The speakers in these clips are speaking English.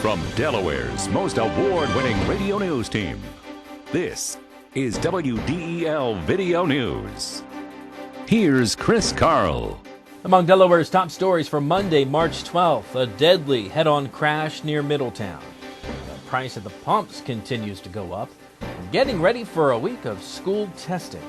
From Delaware's most award-winning radio news team, this is WDEL Video News. Here's Chris Carl. Among Delaware's top stories for Monday, March 12th, a deadly head-on crash near Middletown. The price at the pumps continues to go up, and getting ready for a week of school testing.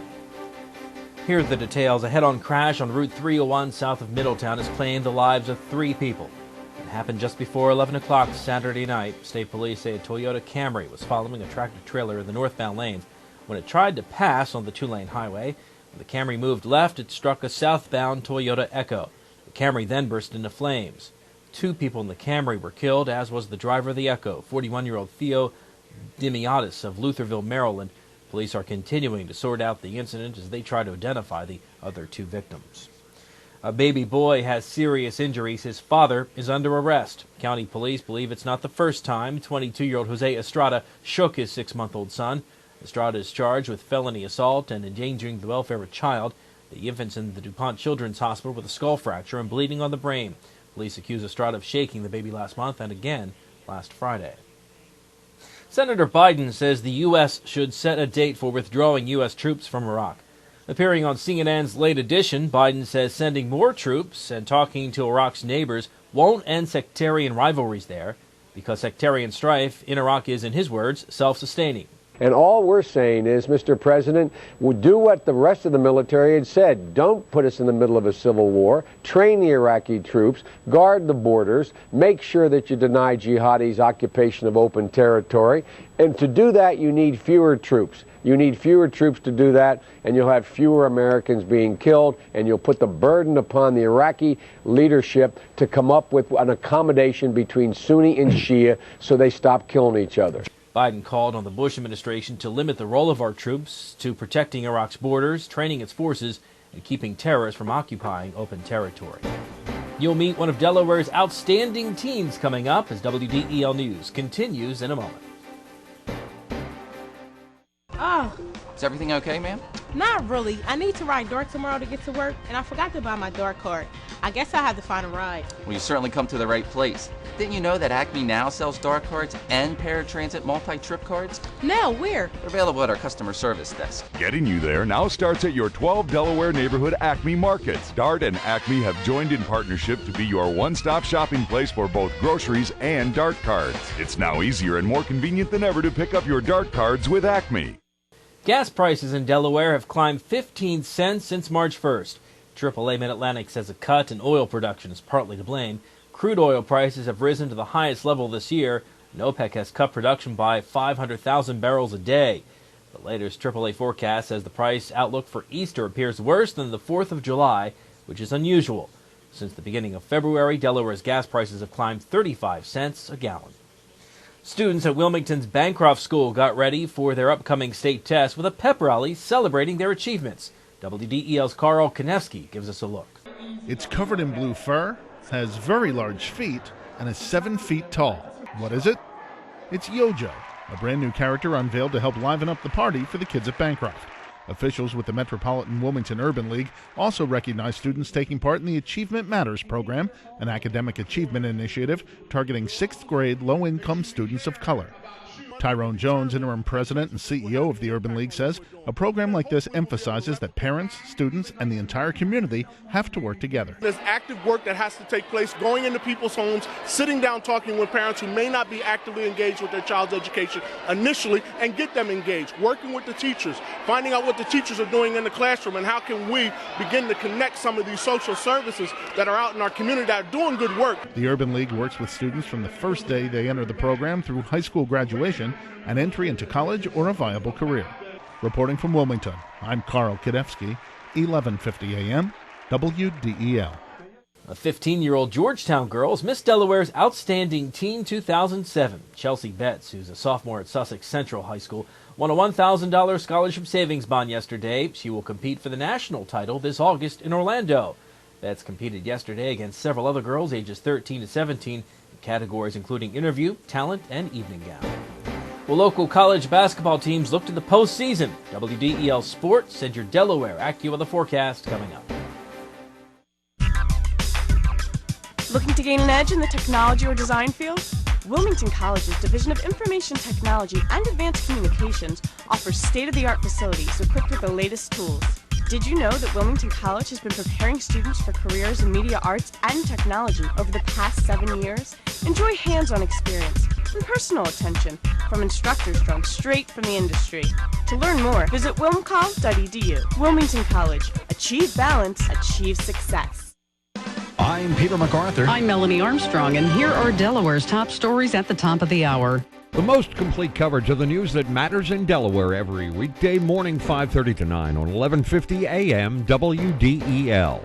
Here are the details. A head-on crash on Route 301 south of Middletown has claimed the lives of 3 people. It happened just before 11 o'clock Saturday night. State police say a Toyota Camry was following a tractor-trailer in the northbound lanes when it tried to pass on the 2-lane highway. When the Camry moved left, it struck a southbound Toyota Echo. The Camry then burst into flames. 2 people in the Camry were killed, as was the driver of the Echo, 41-year-old Theo Dimiatis of Lutherville, Maryland. Police are continuing to sort out the incident as they try to identify the other 2 victims. A baby boy has serious injuries. His father is under arrest. County police believe it's not the first time 22-year-old Jose Estrada shook his 6-month-old son. Estrada is charged with felony assault and endangering the welfare of a child. The infant's in the DuPont Children's Hospital with a skull fracture and bleeding on the brain. Police accuse Estrada of shaking the baby last month and again last Friday. Senator Biden says the U.S. should set a date for withdrawing U.S. troops from Iraq. Appearing on CNN's Late Edition, Biden says sending more troops and talking to Iraq's neighbors won't end sectarian rivalries there, because sectarian strife in Iraq is, in his words, self-sustaining. And all we're saying is, Mr. President, would do what the rest of the military had said. Don't put us in the middle of a civil war. Train the Iraqi troops. Guard the borders. Make sure that you deny jihadis occupation of open territory. And to do that, you need fewer troops. You need fewer troops to do that, and you'll have fewer Americans being killed, and you'll put the burden upon the Iraqi leadership to come up with an accommodation between Sunni and Shia so they stop killing each other. Biden called on the Bush administration to limit the role of our troops to protecting Iraq's borders, training its forces, and keeping terrorists from occupying open territory. You'll meet one of Delaware's outstanding teams coming up as WDEL News continues in a moment. Oh, Is everything okay, ma'am? not really. I need to ride DART tomorrow to get to work, and I forgot to buy my DART card. I guess I'll have to find a ride. Well, you certainly come to the right place. Didn't you know that Acme now sells DART cards and paratransit multi-trip cards? No, where? They're available at our customer service desk. Getting you there now starts at your 12 Delaware neighborhood Acme markets. DART and Acme have joined in partnership to be your one-stop shopping place for both groceries and DART cards. It's now easier and more convenient than ever to pick up your DART cards with Acme. Gas prices in Delaware have climbed 15 cents since March 1st. AAA Mid-Atlantic says a cut in oil production is partly to blame. Crude oil prices have risen to the highest level this year, and OPEC has cut production by 500,000 barrels a day. The latest AAA forecast says the price outlook for Easter appears worse than the 4th of July, which is unusual. Since the beginning of February, Delaware's gas prices have climbed 35 cents a gallon. Students at Wilmington's Bancroft School got ready for their upcoming state test with a pep rally celebrating their achievements. WDEL's Carl Konevsky gives us a look. It's covered in blue fur, has very large feet, and is 7 feet tall. What is it? It's Yojo, a brand new character unveiled to help liven up the party for the kids at Bancroft. Officials with the Metropolitan Wilmington Urban League also recognize students taking part in the Achievement Matters program, an academic achievement initiative targeting 6th grade low-income students of color. Tyrone Jones, interim president and CEO of the Urban League, says a program like this emphasizes that parents, students, and the entire community have to work together. There's active work that has to take place, going into people's homes, sitting down, talking with parents who may not be actively engaged with their child's education initially, and get them engaged, working with the teachers, finding out what the teachers are doing in the classroom, and how can we begin to connect some of these social services that are out in our community that are doing good work. The Urban League works with students from the first day they enter the program through high school graduation and entry into college or a viable career. Reporting from Wilmington, I'm Carl Konevsky, 1150 AM, WDEL. A 15-year-old Georgetown girl is Miss Delaware's Outstanding Teen 2007. Chelsea Betts, who's a sophomore at Sussex Central High School, won a $1,000 scholarship savings bond yesterday. She will compete for the national title this August in Orlando. Betts competed yesterday against several other girls ages 13 to 17 in categories including interview, talent, and evening gown. Well, local college basketball teams look to the postseason. WDEL Sports and your Delaware AccuWeather forecast coming up. Looking to gain an edge in the technology or design field? Wilmington College's Division of Information Technology and Advanced Communications offers state-of-the-art facilities equipped with the latest tools. Did you know that Wilmington College has been preparing students for careers in media arts and technology over the past 7 years? Enjoy hands-on experience and personal attention from instructors drawn straight from the industry. To learn more, visit wilmcoll.edu. Wilmington College. Achieve balance, achieve success. I'm Peter MacArthur. I'm Melanie Armstrong, and here are Delaware's top stories at the top of the hour. The most complete coverage of the news that matters in Delaware every weekday morning, 5:30 to 9 on 1150 AM WDEL.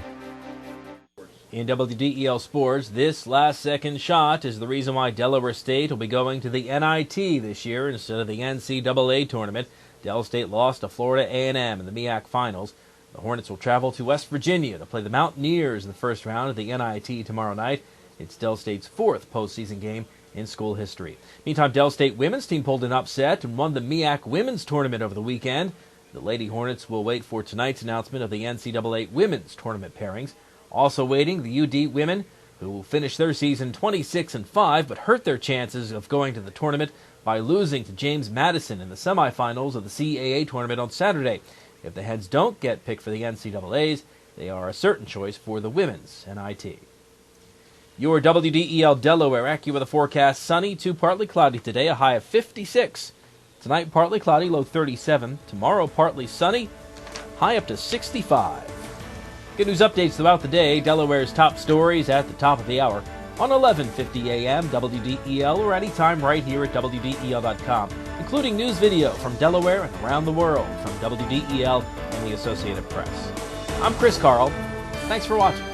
In WDEL sports, this last-second shot is the reason why Delaware State will be going to the NIT this year instead of the NCAA tournament. Del State lost to Florida A&M in the MEAC finals. The Hornets will travel to West Virginia to play the Mountaineers in the first round of the NIT tomorrow night. It's Del State's fourth postseason game in school history. Meantime, Del State women's team pulled an upset and won the MEAC women's tournament over the weekend. The Lady Hornets will wait for tonight's announcement of the NCAA women's tournament pairings. Also waiting, the UD women, who will finish their season 26-5, but hurt their chances of going to the tournament by losing to James Madison in the semifinals of the CAA tournament on Saturday. If the Heads don't get picked for the NCAAs, they are a certain choice for the women's NIT. Your WDEL Delaware AccuWeather forecast: sunny to partly cloudy today, a high of 56. Tonight, partly cloudy, low 37. Tomorrow, partly sunny, high up to 65. Good news updates throughout the day. Delaware's top stories at the top of the hour on 1150 AM WDEL or anytime right here at WDEL.com, including news video from Delaware and around the world from WDEL and the Associated Press. I'm Chris Carl. Thanks for watching.